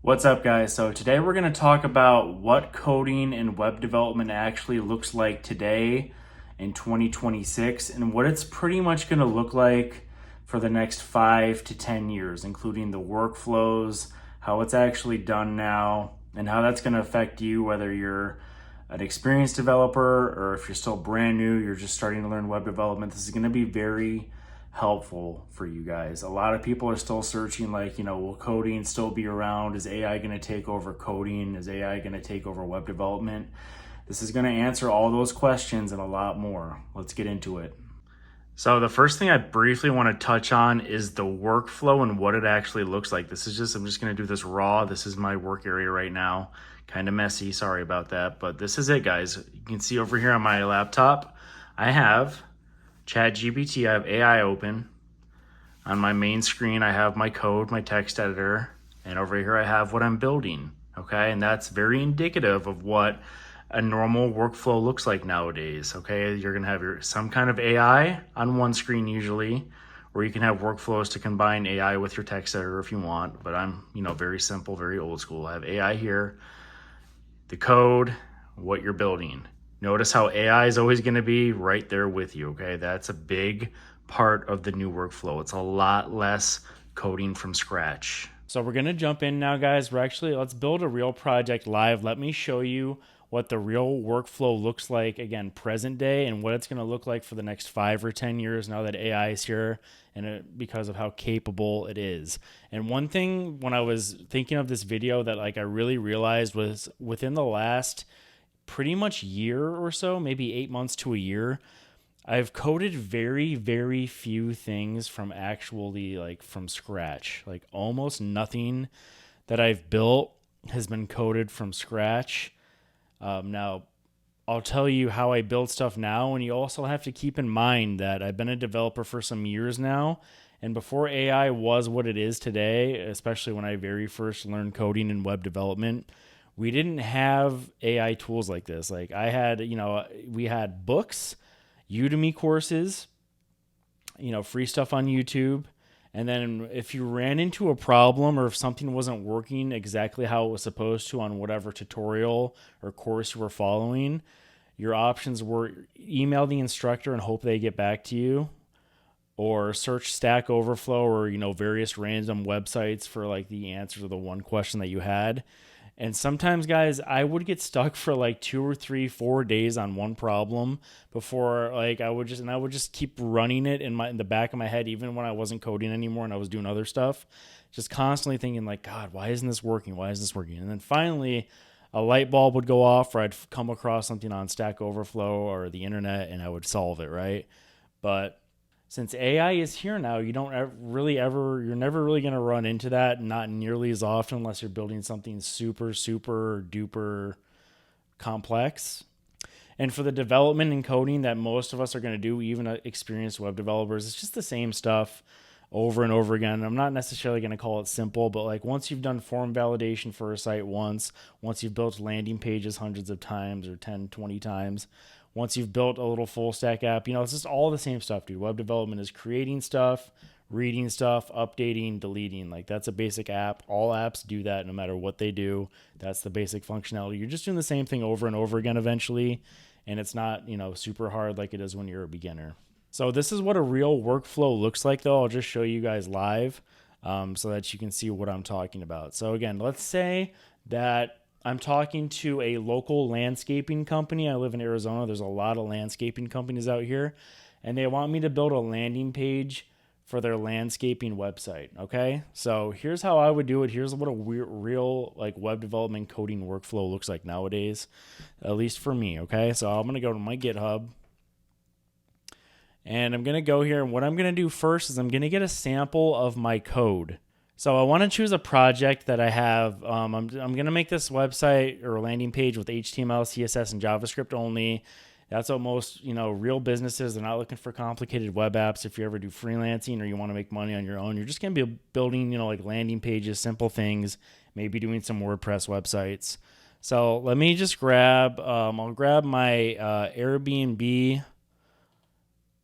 What's up, guys? So today we're going to talk about what coding and web development actually looks like today in 2026 and what it's pretty much going to look like for the next 5 to 10 years, including the workflows, how it's actually done now, and how that's going to affect you, whether you're an experienced developer or if you're still brand new, you're just starting to learn web development. This is going to be very helpful for you guys. A lot of people are still searching, like, will coding still be around? Is AI going to take over coding? Is AI going to take over web development? This is going to answer all those questions and a lot more. Let's get into it. So the first thing I briefly want to touch on is the workflow and what it actually looks like. I'm just going to do this raw. This is my work area right now. Kind of messy, sorry about that, but this is it, guys. You can see over here on my laptop, I have ChatGPT, I have AI open. On my main screen, I have my code, my text editor, and over here I have what I'm building, okay? And that's very indicative of what a normal workflow looks like nowadays, okay? You're gonna have some kind of AI on one screen usually, or you can have workflows to combine AI with your text editor if you want, but I'm, very simple, very old school. I have AI here, the code, what you're building. Notice how AI is always going to be right there with you, okay? That's a big part of the new workflow. It's a lot less coding from scratch. So we're going to jump in now, guys. Let's build a real project live. Let me show you what the real workflow looks like, again, present day, and what it's going to look like for the next 5 or 10 years now that AI is here, and because of how capable it is. And one thing when I was thinking of this video that I really realized was within the last pretty much year or so, maybe 8 months to a year, I've coded very, very few things from from scratch. Almost nothing that I've built has been coded from scratch. Now, I'll tell you how I build stuff now, and you also have to keep in mind that I've been a developer for some years now, and before AI was what it is today, especially when I very first learned coding and web development, we didn't have AI tools like this. We had books, Udemy courses, free stuff on YouTube. And then if you ran into a problem or if something wasn't working exactly how it was supposed to on whatever tutorial or course you were following, your options were email the instructor and hope they get back to you, or search Stack Overflow or, various random websites for the answer to the one question that you had. And sometimes, guys, I would get stuck for 2 or 3, 4 days on one problem before I would just keep running it in the back of my head, even when I wasn't coding anymore and I was doing other stuff, just constantly thinking God, why isn't this working? Why isn't this working? And then finally a light bulb would go off, or I'd come across something on Stack Overflow or the internet and I would solve it, right? But since AI is here now, you're never really going to run into that, not nearly as often unless you're building something super, super duper complex. And for the development and coding that most of us are going to do, even experienced web developers, it's just the same stuff over and over again. I'm not necessarily going to call it simple, but once you've done form validation for a site once you've built landing pages hundreds of times or 10, 20 times, once you've built a little full stack app, it's just all the same stuff, dude. Web development is creating stuff, reading stuff, updating, deleting. That's a basic app. All apps do that no matter what they do. That's the basic functionality. You're just doing the same thing over and over again eventually, and it's not, super hard like it is when you're a beginner. So this is what a real workflow looks like, though. I'll just show you guys live so that you can see what I'm talking about. So again, let's say that I'm talking to a local landscaping company. I live in Arizona. There's a lot of landscaping companies out here, and they want me to build a landing page for their landscaping website. Okay, so here's how I would do it. Here's what a real web development coding workflow looks like nowadays, at least for me. Okay, so I'm gonna go to my GitHub, and I'm gonna go here. And what I'm gonna do first is I'm gonna get a sample of my code. So I want to choose a project that I have. I'm going to make this website or landing page with HTML, CSS, and JavaScript only. That's what most, real businesses, they're not looking for complicated web apps. If you ever do freelancing or you want to make money on your own, you're just going to be building, landing pages, simple things, maybe doing some WordPress websites. So let me just I'll grab my Airbnb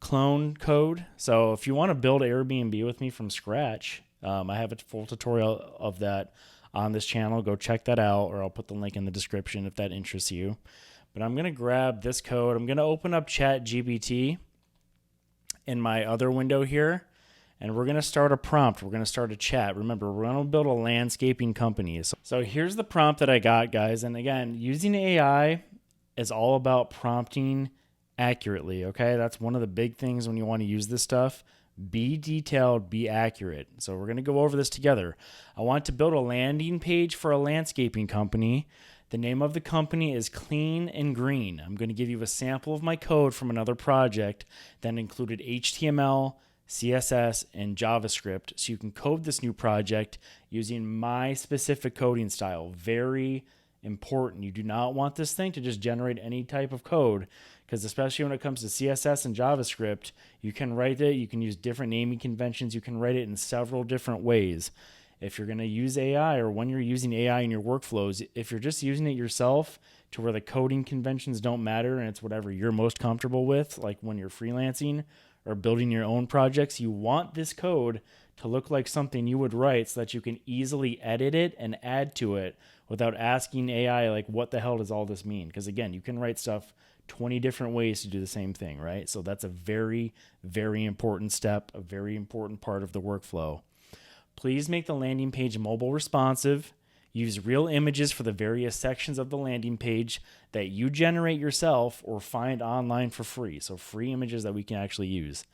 clone code. So if you want to build Airbnb with me from scratch, I have a full tutorial of that on this channel. Go check that out, or I'll put the link in the description if that interests you. But I'm going to grab this code. I'm going to open up ChatGPT in my other window here, and we're going to start a prompt. We're going to start a chat. Remember, we're going to build a landscaping company. So here's the prompt that I got, guys. And again, using AI is all about prompting accurately, okay? That's one of the big things when you want to use this stuff. Be detailed, be accurate. So we're going to go over this together. I want to build a landing page for a landscaping company. The name of the company is Clean and Green. I'm going to give you a sample of my code from another project that included HTML, CSS, and JavaScript, so you can code this new project using my specific coding style. Very important. You do not want this thing to just generate any type of code, because especially when it comes to CSS and JavaScript, you can write it, you can use different naming conventions, you can write it in several different ways. If you're going to use AI, or when you're using AI in your workflows, if you're just using it yourself to where the coding conventions don't matter and it's whatever you're most comfortable with, like when you're freelancing or building your own projects, you want this code to look like something you would write so that you can easily edit it and add to it without asking AI, like, what the hell does all this mean? Because again, you can write stuff 20 different ways to do the same thing, right? So that's a very, very important step, a very important part of the workflow. Please make the landing page mobile responsive. Use real images for the various sections of the landing page that you generate yourself or find online for free. So free images that we can actually use.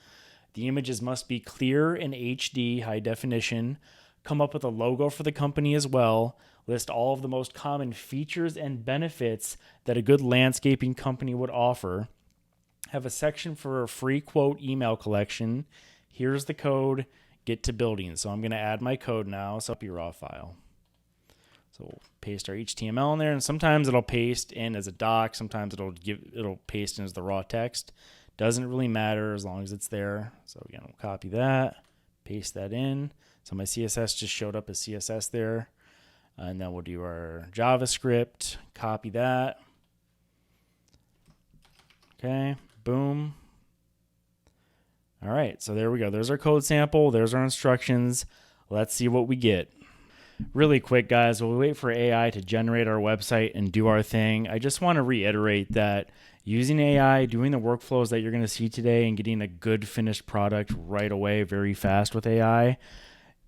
The images must be clear in HD, high definition. Come up with a logo for the company as well. List all of the most common features and benefits that a good landscaping company would offer. Have a section for a free quote email collection. Here's the code. Get to building. So I'm going to add my code now. So your raw file. So we'll paste our HTML in there, and sometimes it'll paste in as a doc. Sometimes it'll paste in as the raw text. Doesn't really matter as long as it's there. So again, we'll copy that, paste that in. So my CSS just showed up as CSS there. And then we'll do our JavaScript, copy that. Okay, boom. All right, so there we go. There's our code sample. There's our instructions. Let's see what we get. Really quick, guys, while we wait for AI to generate our website and do our thing, I just want to reiterate that using AI, doing the workflows that you're going to see today and getting a good finished product right away, very fast with AI,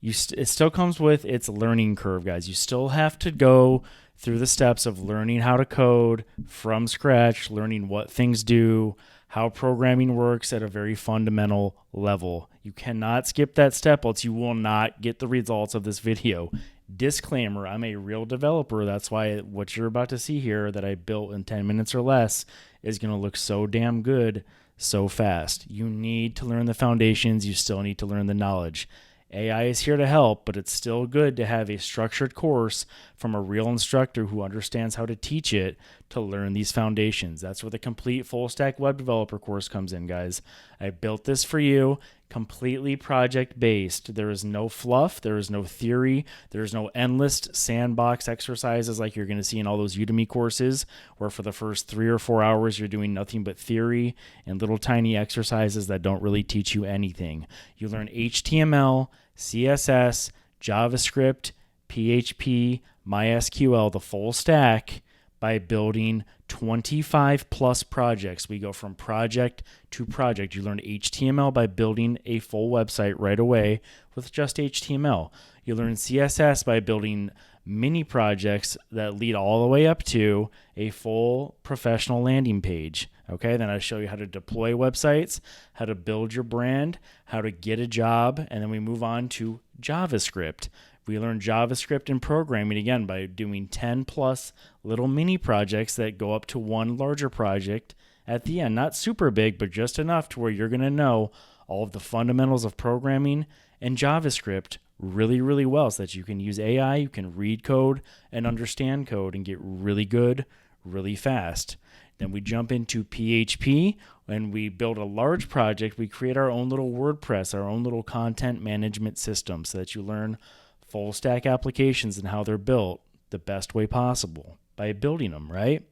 it still comes with its learning curve, guys. You still have to go through the steps of learning how to code from scratch, learning what things do, how programming works at a very fundamental level. You cannot skip that step, else you will not get the results of this video. Disclaimer, I'm a real developer. That's why what you're about to see here that I built in 10 minutes or less is going to look so damn good so fast. You need to learn the foundations. You still need to learn the knowledge. AI is here to help, but it's still good to have a structured course from a real instructor who understands how to teach it to learn these foundations. That's where the complete full stack web developer course comes in, guys. I built this for you, completely project based. There is no fluff. There is no theory. There is no endless sandbox exercises like you're going to see in all those Udemy courses, where for the first 3 or 4 hours, you're doing nothing but theory and little tiny exercises that don't really teach you anything. You learn HTML, CSS, JavaScript, PHP, MySQL, the full stack, by building 25 plus projects. We go from project to project. You learn HTML by building a full website right away with just HTML. You learn CSS by building mini projects that lead all the way up to a full professional landing page. Okay, then I show you how to deploy websites, how to build your brand, how to get a job, and then we move on to JavaScript. We learn JavaScript and programming again by doing 10 plus little mini projects that go up to one larger project at the end. Not super big, but just enough to where you're going to know all of the fundamentals of programming and JavaScript really, really well so that you can use AI, you can read code and understand code and get really good really fast. Then we jump into PHP. When we build a large project, we create our own little WordPress, our own little content management system so that you learn full stack applications and how they're built the best way possible. by building them, right?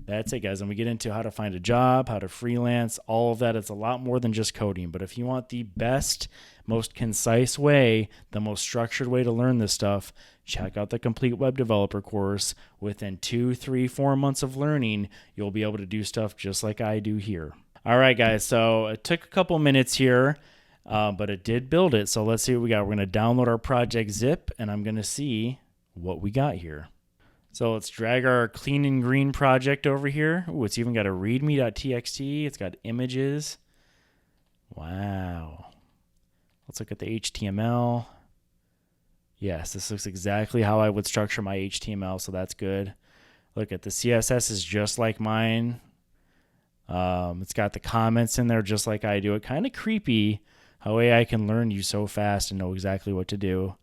That's it, guys. And we get into how to find a job, how to freelance, all of that. It's a lot more than just coding. But if you want the best, most concise way, the most structured way to learn this stuff, check out the Complete Web Developer course. Within 2, 3, 4 months of learning, you'll be able to do stuff just like I do here. All right, guys. So it took a couple minutes here, but it did build it. So let's see what we got. We're going to download our project zip, and I'm going to see what we got here. So let's drag our clean and green project over here. Ooh, it's even got a readme.txt. It's got images. Wow. Let's look at the HTML. Yes, this looks exactly how I would structure my HTML, so that's good. Look at the CSS is just like mine. It's got the comments in there just like I do. It kind of creepy how AI can learn you so fast and know exactly what to do.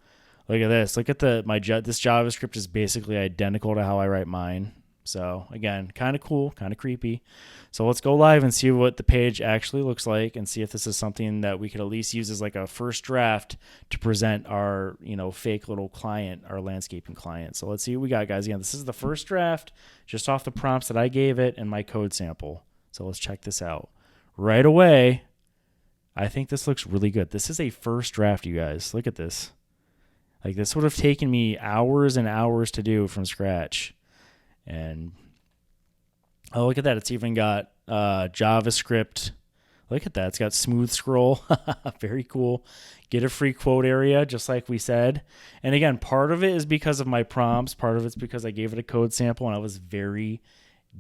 Look at this. Look at this JavaScript is basically identical to how I write mine. So again, kind of cool, kind of creepy. So let's go live and see what the page actually looks like and see if this is something that we could at least use as like a first draft to present our, fake little client, our landscaping client. So let's see what we got, guys. Again, this is the first draft just off the prompts that I gave it and my code sample. So let's check this out. Right away, I think this looks really good. This is a first draft, you guys. Look at this. Like this would have taken me hours and hours to do from scratch. And oh, look at that. It's even got JavaScript. Look at that. It's got smooth scroll. Very cool. Get a free quote area, just like we said. And again, part of it is because of my prompts. Part of it's because I gave it a code sample and I was very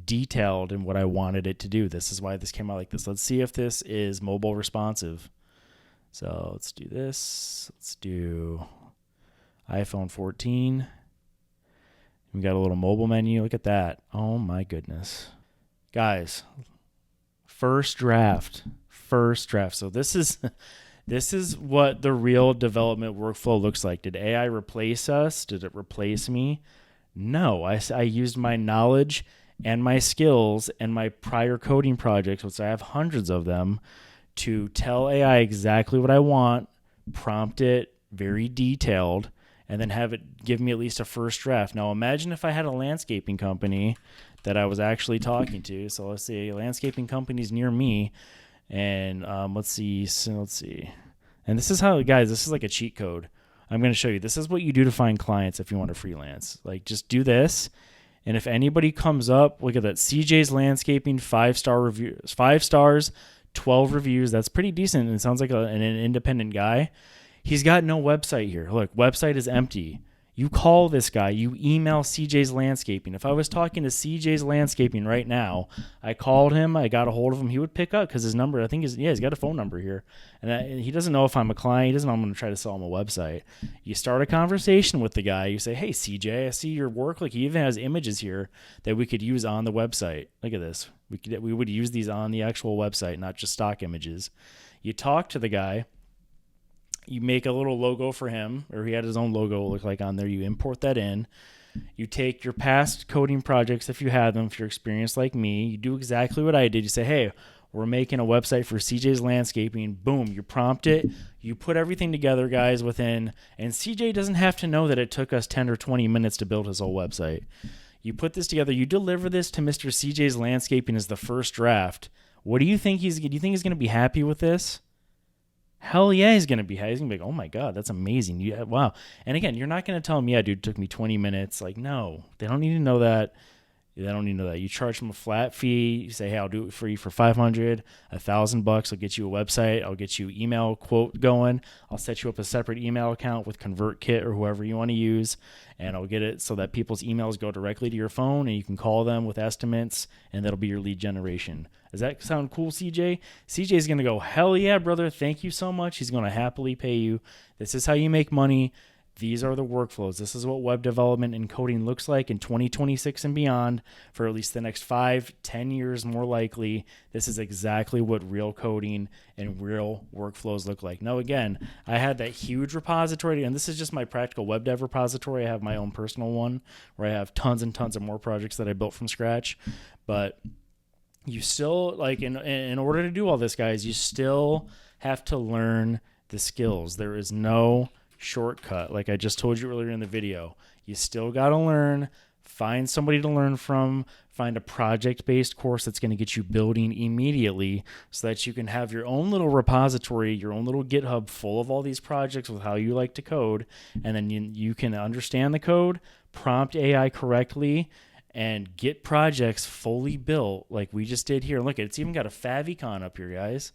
detailed in what I wanted it to do. This is why this came out like this. Let's see if this is mobile responsive. So let's do this. Let's do iPhone 14. We got a little mobile menu. Look at that. Oh my goodness. Guys, first draft. So this is what the real development workflow looks like. Did AI replace us? Did it replace me? No, I used my knowledge and my skills and my prior coding projects, which I have hundreds of them, to tell AI exactly what I want, prompt it, very detailed, and then have it give me at least a first draft. Now, imagine if I had a landscaping company that I was actually talking to. So let's say landscaping companies near me, and let's see. And this is how, guys, this is like a cheat code. I'm going to show you. This is what you do to find clients if you want to freelance. Like, just do this. And if anybody comes up, look at that. CJ's Landscaping, 5-star reviews, 5 stars, 12 reviews. That's pretty decent. And it sounds like an independent guy. He's got no website here. Look, website is empty. You call this guy. You email CJ's Landscaping. If I was talking to CJ's Landscaping right now, I called him. I got a hold of him. He would pick up because his number, I think, he's got a phone number here. And he doesn't know if I'm a client. He doesn't know I'm going to try to sell him a website. You start a conversation with the guy. You say, hey, CJ, I see your work. Like, he even has images here that we could use on the website. Look at this. We would use these on the actual website, not just stock images. You talk to the guy. You make a little logo for him, or he had his own logo look like on there. You import that in. You take your past coding projects, if you have them, if you're experienced like me. You do exactly what I did. You say, hey, we're making a website for CJ's Landscaping. Boom, you prompt it. You put everything together, guys, within, and CJ doesn't have to know that it took us 10 or 20 minutes to build his whole website. You put this together. You deliver this to Mr. CJ's Landscaping as the first draft. What do you think do you think he's going to be happy with this? Hell yeah, he's going to be happy. He's going to be like, oh my God, that's amazing. Wow. And again, you're not going to tell him, yeah, dude, it took me 20 minutes. Like, no, they don't need to know that. They don't need to know that. You charge them a flat fee. You say, hey, I'll do it for you for $500, $1,000. I'll get you a website. I'll get you email quote going. I'll set you up a separate email account with ConvertKit or whoever you want to use. And I'll get it so that people's emails go directly to your phone and you can call them with estimates and that'll be your lead generation. Does that sound cool, CJ? CJ's going to go, hell yeah, brother. Thank you so much. He's going to happily pay you. This is how you make money. These are the workflows. This is what web development and coding looks like in 2026 and beyond for at least the next 5-10 years, more likely. This is exactly what real coding and real workflows look like. Now, again, I had that huge repository, and this is just my practical web dev repository. I have my own personal one where I have tons and tons of more projects that I built from scratch. But you still, like, in order to do all this, guys, you still have to learn the skills. There is no shortcut. Like I just told you earlier in the video, you still got to learn find somebody to learn from, find a project-based course that's going to get you building immediately so that you can have your own little repository, your own little GitHub full of all these projects with how you like to code, and then you can understand the code, prompt AI correctly, and get projects fully built like we just did here. Look, it's even got a favicon up here, guys.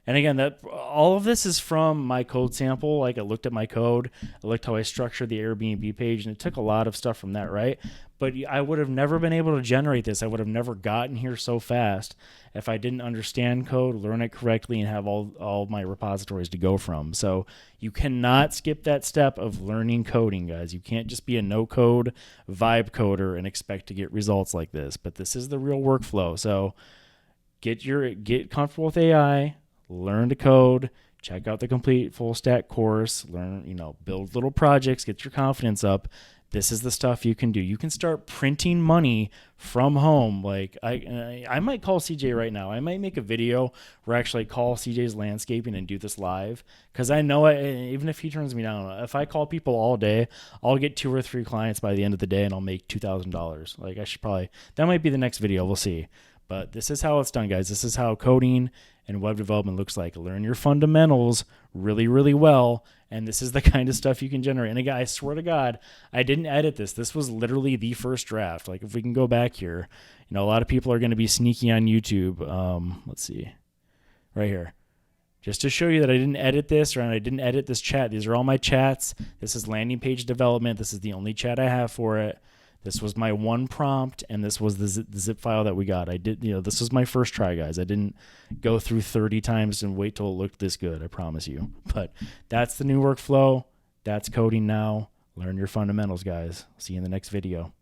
And again, that all of this is from my code sample. Like, I looked at my code, I looked how I structured the Airbnb page, and it took a lot of stuff from that, right? But I would have never been able to generate this. I would have never gotten here so fast if I didn't understand code, learn it correctly, and have all my repositories to go from. So you cannot skip that step of learning coding, guys. You can't just be a no-code vibe coder and expect to get results like this. But this is the real workflow. So get comfortable with AI. Learn to code, check out the complete full stack course, learn, build little projects, get your confidence up. This is the stuff you can do. You can start printing money from home. Like I might call CJ right now. I might make a video where I actually call CJ's landscaping and do this live. Cause I know even if he turns me down, if I call people all day, I'll get 2 or 3 clients by the end of the day and I'll make $2,000. Like that might be the next video. We'll see. But this is how it's done, guys. This is how coding and web development looks like. Learn your fundamentals really, really well, and this is the kind of stuff you can generate. And again, I swear to God, I didn't edit this. This was literally the first draft. Like, if we can go back here, a lot of people are going to be sneaky on YouTube. Let's see, right here. Just to show you that I didn't edit this, or I didn't edit this chat. These are all my chats. This is landing page development. This is the only chat I have for it. This was my one prompt, and this was the zip file that we got. I did, this was my first try, guys. I didn't go through 30 times and wait till it looked this good, I promise you. But that's the new workflow. That's coding now. Learn your fundamentals, guys. See you in the next video.